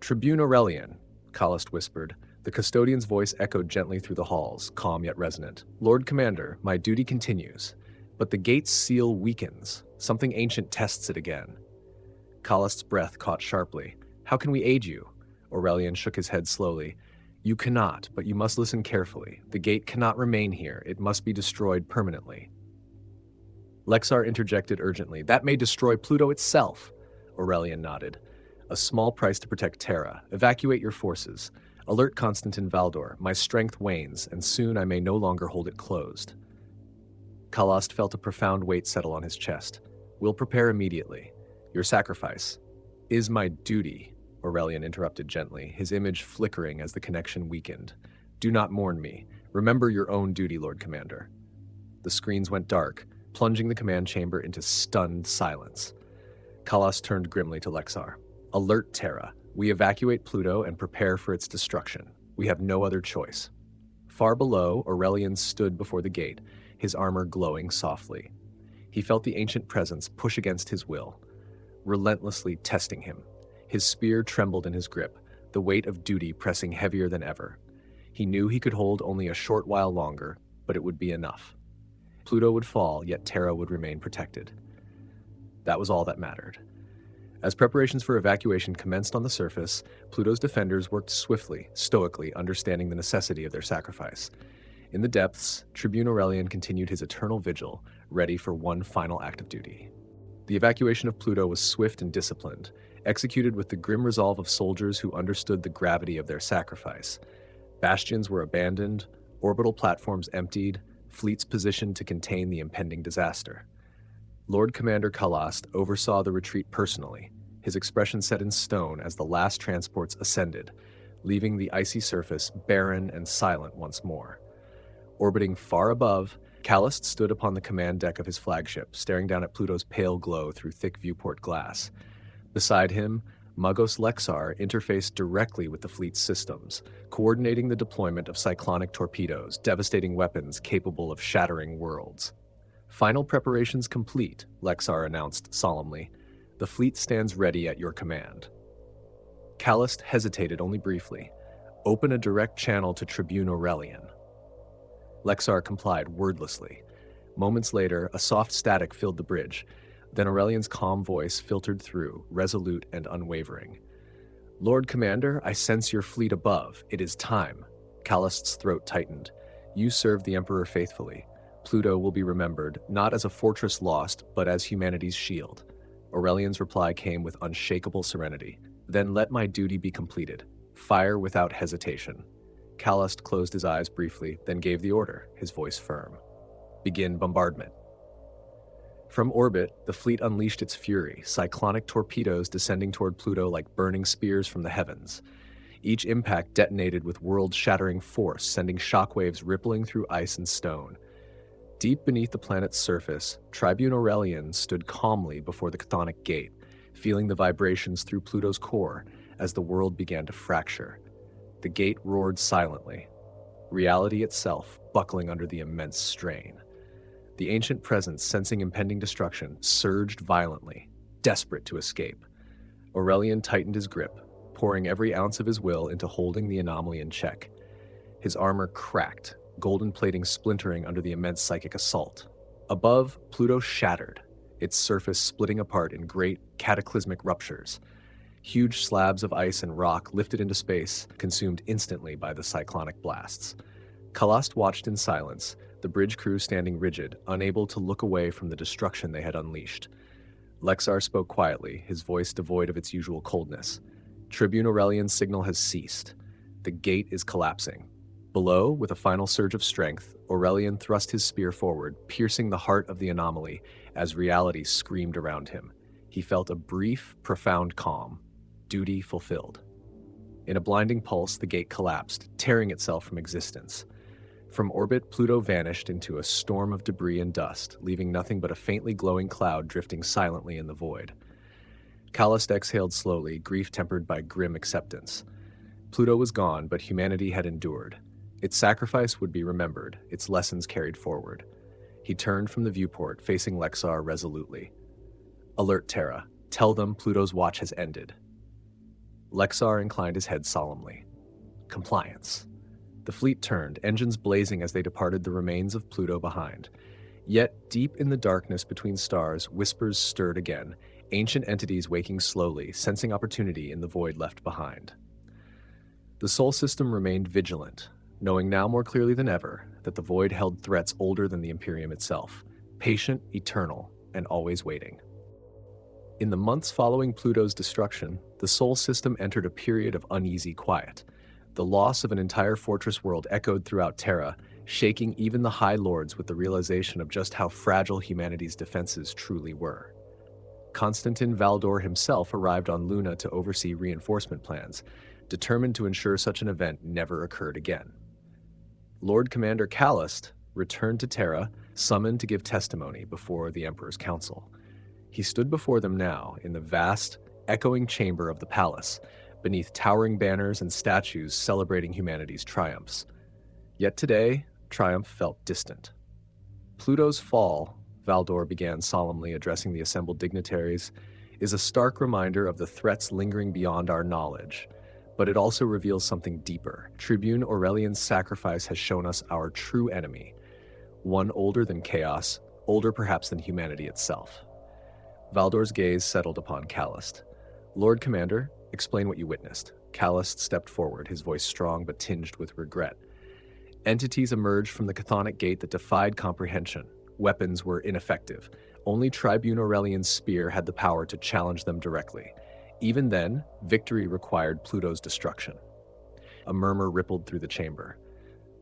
"Tribune Orellian," Kallast whispered. The custodian's voice echoed gently through the halls, calm yet resonant. "Lord Commander, my duty continues. But the gate's seal weakens. Something ancient tests it again." Kallast's breath caught sharply. "How can we aid you?" Orellian shook his head slowly. "You cannot, but you must listen carefully. The gate cannot remain here. It must be destroyed permanently." Lexar interjected urgently. "That may destroy Pluto itself." Orellian nodded. "A small price to protect Terra. Evacuate your forces. Alert Constantine Valdor. My strength wanes, and soon I may no longer hold it closed." Kallast felt a profound weight settle on his chest. "We'll prepare immediately. Your sacrifice is my duty," Orellian interrupted gently, his image flickering as the connection weakened. "Do not mourn me. Remember your own duty, Lord Commander." The screens went dark, plunging the command chamber into stunned silence. Kallast turned grimly to Lexar. "Alert Terra. We evacuate Pluto and prepare for its destruction. We have no other choice." Far below, Orellian stood before the gate, his armor glowing softly. He felt the ancient presence push against his will, relentlessly testing him. His spear trembled in his grip, the weight of duty pressing heavier than ever. He knew he could hold only a short while longer, but it would be enough. Pluto would fall, yet Terra would remain protected. That was all that mattered. As preparations for evacuation commenced on the surface, Pluto's defenders worked swiftly, stoically, understanding the necessity of their sacrifice. In the depths, Tribune Orellian continued his eternal vigil, ready for one final act of duty. The evacuation of Pluto was swift and disciplined, executed with the grim resolve of soldiers who understood the gravity of their sacrifice. Bastions were abandoned, orbital platforms emptied, fleets positioned to contain the impending disaster. Lord Commander Kallast oversaw the retreat personally, his expression set in stone as the last transports ascended, leaving the icy surface barren and silent once more. Orbiting far above, Kallast stood upon the command deck of his flagship, staring down at Pluto's pale glow through thick viewport glass. Beside him, Magos Lexar interfaced directly with the fleet's systems, coordinating the deployment of cyclonic torpedoes, devastating weapons capable of shattering worlds. "Final preparations complete," Lexar announced solemnly. "The fleet stands ready at your command." Kallast hesitated only briefly. "Open a direct channel to Tribune Orellian." Lexar complied wordlessly. Moments later, a soft static filled the bridge. Then Aurelian's calm voice filtered through, resolute and unwavering. "Lord Commander, I sense your fleet above. It is time." Kallast's throat tightened. "You served the Emperor faithfully. Pluto will be remembered, not as a fortress lost, but as humanity's shield." Aurelian's reply came with unshakable serenity. "Then let my duty be completed. Fire without hesitation." Kallast closed his eyes briefly, then gave the order, his voice firm. "Begin bombardment." From orbit, the fleet unleashed its fury, cyclonic torpedoes descending toward Pluto like burning spears from the heavens. Each impact detonated with world-shattering force, sending shockwaves rippling through ice and stone. Deep beneath the planet's surface, Tribune Orellian stood calmly before the chthonic gate, feeling the vibrations through Pluto's core as the world began to fracture. The gate roared silently, reality itself buckling under the immense strain. The ancient presence, sensing impending destruction, surged violently, desperate to escape. Orellian tightened his grip, pouring every ounce of his will into holding the anomaly in check. His armor cracked, golden plating splintering under the immense psychic assault. Above, Pluto shattered, its surface splitting apart in great, cataclysmic ruptures. Huge slabs of ice and rock lifted into space, consumed instantly by the cyclonic blasts. Kallast watched in silence, the bridge crew standing rigid, unable to look away from the destruction they had unleashed. Lexar spoke quietly, his voice devoid of its usual coldness. "Tribune Orellian's signal has ceased. The gate is collapsing. Below, with a final surge of strength, Orellian thrust his spear forward, piercing the heart of the anomaly as reality screamed around him. He felt a brief, profound calm. Duty fulfilled. In a blinding pulse, the gate collapsed, tearing itself from existence. From orbit, Pluto vanished into a storm of debris and dust, leaving nothing but a faintly glowing cloud drifting silently in the void. Kallast exhaled slowly, grief tempered by grim acceptance. Pluto was gone, but humanity had endured. Its sacrifice would be remembered, its lessons carried forward. He turned from the viewport, facing Lexar resolutely. "Alert Terra. Tell them Pluto's watch has ended." Lexar inclined his head solemnly. "Compliance." The fleet turned, engines blazing as they departed the remains of Pluto behind. Yet, deep in the darkness between stars, whispers stirred again, ancient entities waking slowly, sensing opportunity in the void left behind. The Sol system remained vigilant, knowing now more clearly than ever that the void held threats older than the Imperium itself, patient, eternal, and always waiting. In the months following Pluto's destruction, the Sol system entered a period of uneasy quiet. The loss of an entire fortress world echoed throughout Terra, shaking even the High Lords with the realization of just how fragile humanity's defenses truly were. Constantin Valdor himself arrived on Luna to oversee reinforcement plans, determined to ensure such an event never occurred again. Lord Commander Kallast returned to Terra, summoned to give testimony before the Emperor's Council. He stood before them now in the vast, echoing chamber of the palace, beneath towering banners and statues celebrating humanity's triumphs. Yet today, triumph felt distant. Pluto's fall, Valdor began solemnly addressing the assembled dignitaries, is a stark reminder of the threats lingering beyond our knowledge, but it also reveals something deeper. Tribune Aurelian's sacrifice has shown us our true enemy, one older than chaos, older perhaps than humanity itself. Valdor's gaze settled upon Kallast. "Lord Commander, explain what you witnessed." Kallast stepped forward, his voice strong but tinged with regret. Entities emerged from the chthonic gate that defied comprehension. Weapons were ineffective. Only Tribune Aurelian's spear had the power to challenge them directly. Even then, victory required Pluto's destruction. A murmur rippled through the chamber.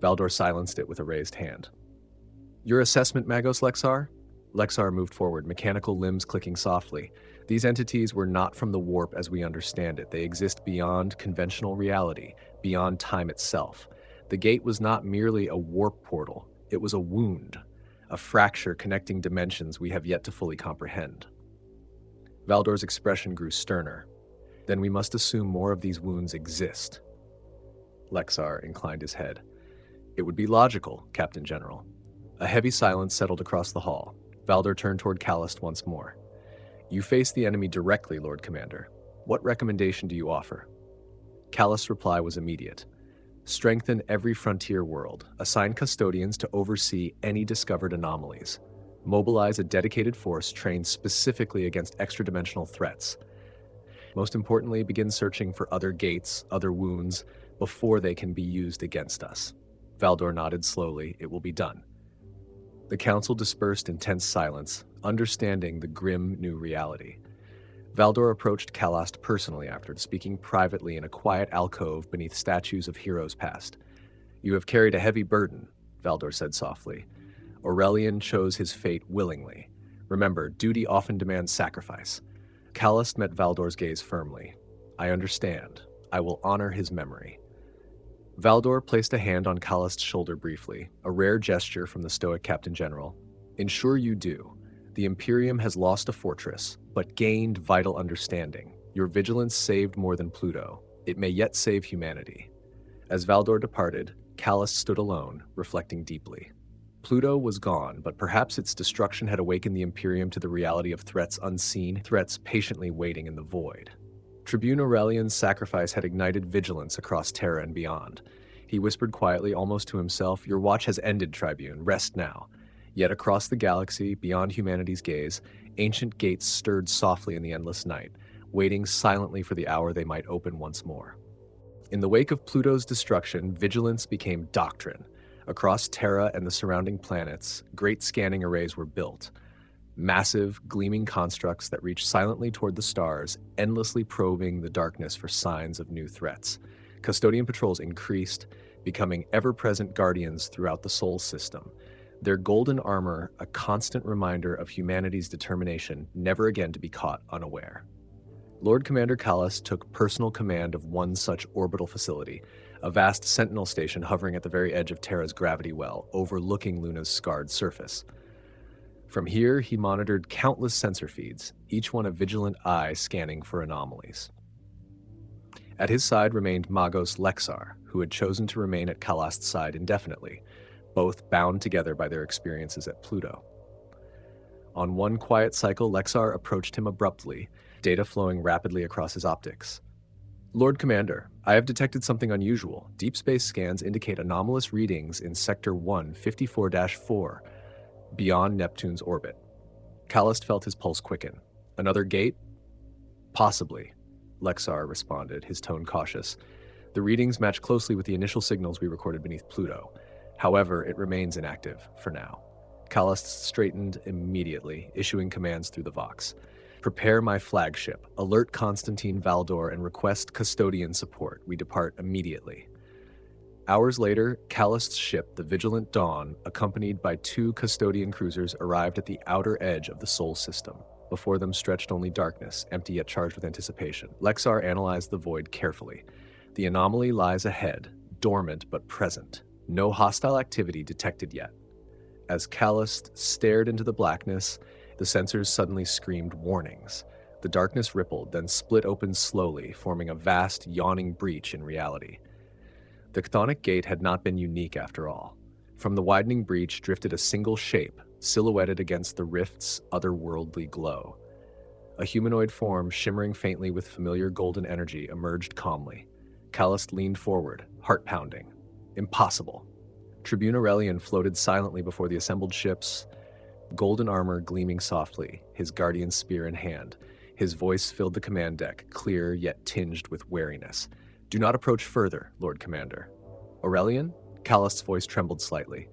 Valdor silenced it with a raised hand. "Your assessment, Magos Lexar?" Lexar moved forward, mechanical limbs clicking softly. These entities were not from the warp as we understand it. They exist beyond conventional reality, beyond time itself. The gate was not merely a warp portal. It was a wound, a fracture connecting dimensions we have yet to fully comprehend. Valdor's expression grew sterner. "Then we must assume more of these wounds exist." Lexar inclined his head. "It would be logical, Captain General." A heavy silence settled across the hall. Valdor turned toward Kallast once more. "You face the enemy directly, Lord Commander. What recommendation do you offer?" Kallast's reply was immediate. "Strengthen every frontier world. Assign custodians to oversee any discovered anomalies. Mobilize a dedicated force trained specifically against extra-dimensional threats. Most importantly, begin searching for other gates, other wounds, before they can be used against us." Valdor nodded slowly. "It will be done." The council dispersed in tense silence, understanding the grim new reality. Valdor approached Kallast personally after, speaking privately in a quiet alcove beneath statues of heroes past. "You have carried a heavy burden," Valdor said softly. "Orellian chose his fate willingly. Remember, duty often demands sacrifice." Kallast met Valdor's gaze firmly. "I understand. I will honor his memory." Valdor placed a hand on Kallast's shoulder briefly, a rare gesture from the stoic Captain General. "Ensure you do. The Imperium has lost a fortress, but gained vital understanding. Your vigilance saved more than Pluto. It may yet save humanity." As Valdor departed, Kallast stood alone, reflecting deeply. Pluto was gone, but perhaps its destruction had awakened the Imperium to the reality of threats unseen, threats patiently waiting in the void. Tribune Aurelian's sacrifice had ignited vigilance across Terra and beyond. He whispered quietly, almost to himself, "Your watch has ended, Tribune. Rest now." Yet across the galaxy, beyond humanity's gaze, ancient gates stirred softly in the endless night, waiting silently for the hour they might open once more. In the wake of Pluto's destruction, vigilance became doctrine. Across Terra and the surrounding planets, great scanning arrays were built. Massive, gleaming constructs that reached silently toward the stars, endlessly probing the darkness for signs of new threats. Custodian patrols increased, becoming ever-present guardians throughout the Sol system. Their golden armor, a constant reminder of humanity's determination never again to be caught unaware. Lord Commander Kallast took personal command of one such orbital facility, a vast sentinel station hovering at the very edge of Terra's gravity well, overlooking Luna's scarred surface. From here, he monitored countless sensor feeds, each one a vigilant eye scanning for anomalies. At his side remained Magos Lexar, who had chosen to remain at Kallast's side indefinitely, both bound together by their experiences at Pluto. On one quiet cycle, Lexar approached him abruptly, data flowing rapidly across his optics. Lord Commander, I have detected something unusual. Deep space scans indicate anomalous readings in Sector 154-4, beyond Neptune's orbit. Kallast felt his pulse quicken. Another gate? Possibly, Lexar responded, his tone cautious. The readings match closely with the initial signals we recorded beneath Pluto. However, it remains inactive, for now. Kallast straightened immediately, issuing commands through the Vox. Prepare my flagship, alert Constantine Valdor, and request custodian support. We depart immediately. Hours later, Kallast's ship, the Vigilant Dawn, accompanied by 2 custodian cruisers, arrived at the outer edge of the Sol system. Before them stretched only darkness, empty yet charged with anticipation. Lexar analyzed the void carefully. The anomaly lies ahead, dormant but present. No hostile activity detected yet. As Kallast stared into the blackness, the sensors suddenly screamed warnings. The darkness rippled, then split open slowly, forming a vast, yawning breach in reality. The chthonic gate had not been unique after all. From the widening breach drifted a single shape, silhouetted against the rift's otherworldly glow. A humanoid form, shimmering faintly with familiar golden energy, emerged calmly. Kallast leaned forward, heart pounding. Impossible. Tribune Orellian floated silently before the assembled ships, golden armor gleaming softly, his guardian spear in hand. His voice filled the command deck, clear yet tinged with wariness. Do not approach further, Lord Commander. Orellian? Kallast's voice trembled slightly.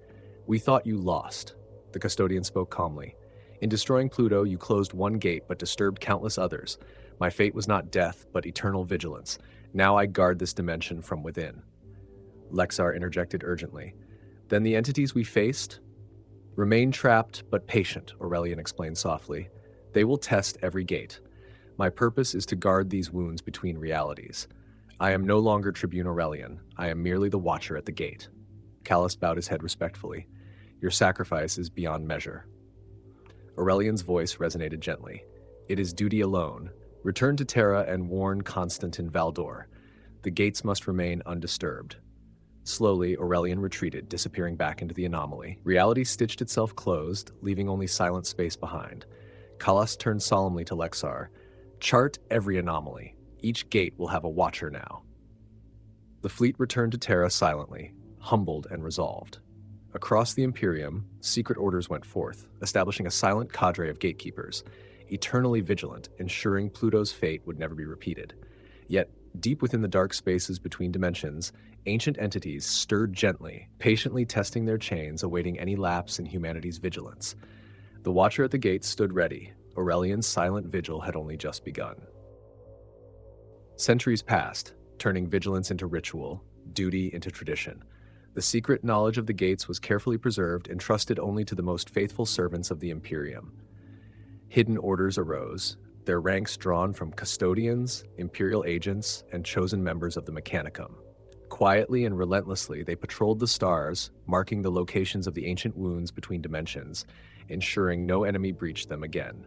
We thought you lost. The custodian spoke calmly. In destroying Pluto, you closed one gate but disturbed countless others. My fate was not death, but eternal vigilance. Now I guard this dimension from within. Lexar interjected urgently. Then the entities we faced? Remain trapped but patient, Orellian explained softly. They will test every gate. My purpose is to guard these wounds between realities. I am no longer Tribune Orellian. I am merely the watcher at the gate. Kallast bowed his head respectfully. Your sacrifice is beyond measure. Orellian's voice resonated gently. It is duty alone. Return to Terra and warn Constantine Valdor. The gates must remain undisturbed. Slowly, Orellian retreated, disappearing back into the anomaly. Reality stitched itself closed, leaving only silent space behind. Kallast turned solemnly to Lexar. Chart every anomaly. Each gate will have a watcher now. The fleet returned to Terra silently, humbled and resolved. Across the Imperium, secret orders went forth, establishing a silent cadre of gatekeepers, eternally vigilant, ensuring Pluto's fate would never be repeated. Yet, deep within the dark spaces between dimensions, ancient entities stirred gently, patiently testing their chains, awaiting any lapse in humanity's vigilance. The watcher at the gate stood ready. Orellian's silent vigil had only just begun. Centuries passed, turning vigilance into ritual, duty into tradition. The secret knowledge of the gates was carefully preserved, entrusted only to the most faithful servants of the Imperium. Hidden orders arose, their ranks drawn from custodians, Imperial agents, and chosen members of the Mechanicum. Quietly and relentlessly, they patrolled the stars, marking the locations of the ancient wounds between dimensions, ensuring no enemy breached them again.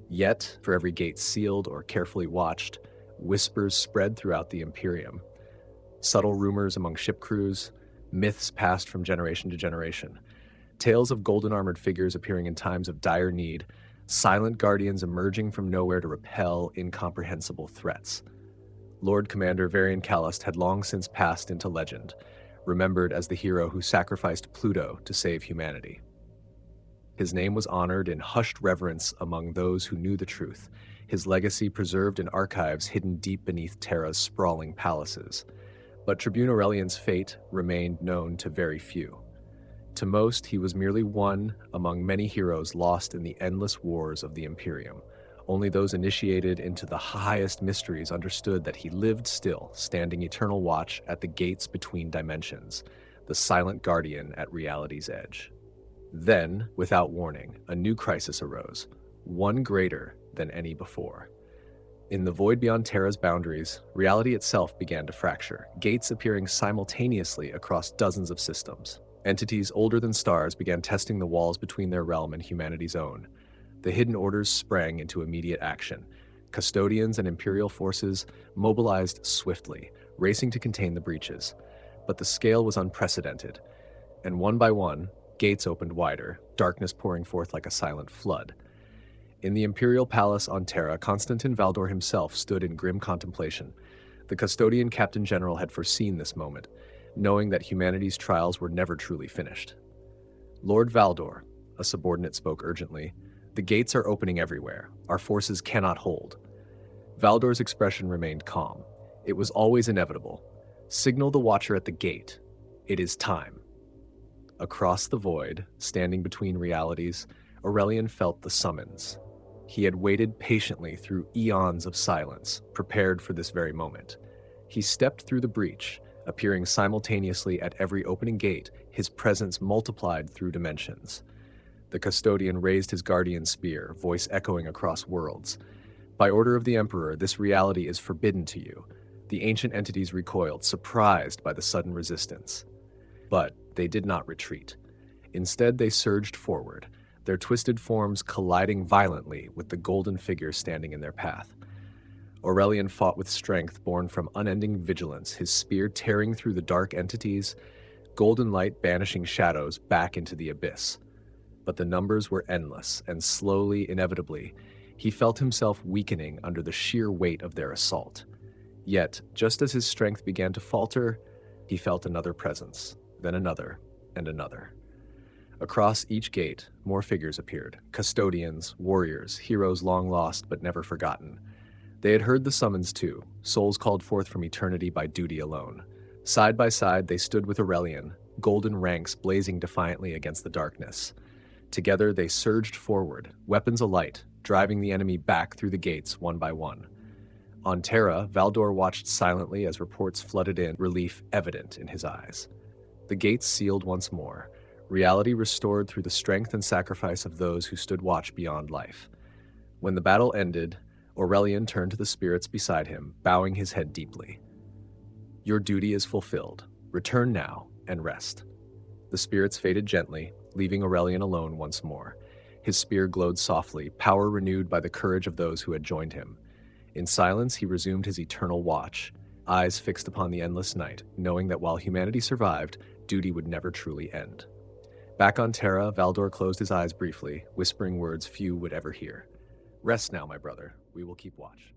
Yet, for every gate sealed or carefully watched, whispers spread throughout the Imperium. Subtle rumors among ship crews, myths passed from generation to generation. Tales of golden-armored figures appearing in times of dire need, silent guardians emerging from nowhere to repel incomprehensible threats. Lord Commander Varian Kallast had long since passed into legend, remembered as the hero who sacrificed Pluto to save humanity. His name was honored in hushed reverence among those who knew the truth, his legacy preserved in archives hidden deep beneath Terra's sprawling palaces. But Tribune Orellian's fate remained known to very few. To most, he was merely one among many heroes lost in the endless wars of the Imperium, Only those initiated into the highest mysteries understood that he lived still, standing eternal watch at the gates between dimensions, the silent guardian at reality's edge. Then, without warning, a new crisis arose, one greater than any before. In the void beyond Terra's boundaries, reality itself began to fracture, gates appearing simultaneously across dozens of systems. Entities older than stars began testing the walls between their realm and humanity's own. The hidden orders sprang into immediate action. Custodians and Imperial forces mobilized swiftly, racing to contain the breaches. But the scale was unprecedented, and one by one, gates opened wider, darkness pouring forth like a silent flood. In the Imperial palace on Terra, Constantin Valdor himself stood in grim contemplation. The Custodian Captain General had foreseen this moment, knowing that humanity's trials were never truly finished. "Lord Valdor," a subordinate spoke urgently, "the gates are opening everywhere. Our forces cannot hold." Valdor's expression remained calm. "It was always inevitable. Signal the watcher at the gate. It is time." Across the void, standing between realities, Orellian felt the summons. He had waited patiently through eons of silence, prepared for this very moment. He stepped through the breach, appearing simultaneously at every opening gate, his presence multiplied through dimensions. The Custodian raised his guardian spear, voice echoing across worlds. "By order of the Emperor, this reality is forbidden to you." The ancient entities recoiled, surprised by the sudden resistance. But they did not retreat. Instead, they surged forward, their twisted forms colliding violently with the golden figure standing in their path. Orellian fought with strength born from unending vigilance, his spear tearing through the dark entities, golden light banishing shadows back into the abyss. But the numbers were endless, and slowly, inevitably, he felt himself weakening under the sheer weight of their assault. Yet, just as his strength began to falter, he felt another presence, then another, and another. Across each gate, more figures appeared, custodians, warriors, heroes long lost but never forgotten. They had heard the summons too, souls called forth from eternity by duty alone. Side by side, they stood with Orellian, golden ranks blazing defiantly against the darkness. Together, they surged forward, weapons alight, driving the enemy back through the gates one by one. On Terra, Valdor watched silently as reports flooded in, relief evident in his eyes. The gates sealed once more, reality restored through the strength and sacrifice of those who stood watch beyond life. When the battle ended, Orellian turned to the spirits beside him, bowing his head deeply. "Your duty is fulfilled. Return now and rest." The spirits faded gently, leaving Orellian alone once more. His spear glowed softly, power renewed by the courage of those who had joined him. In silence, he resumed his eternal watch, eyes fixed upon the endless night, knowing that while humanity survived, duty would never truly end. Back on Terra, Valdor closed his eyes briefly, whispering words few would ever hear. "Rest now, my brother. We will keep watch."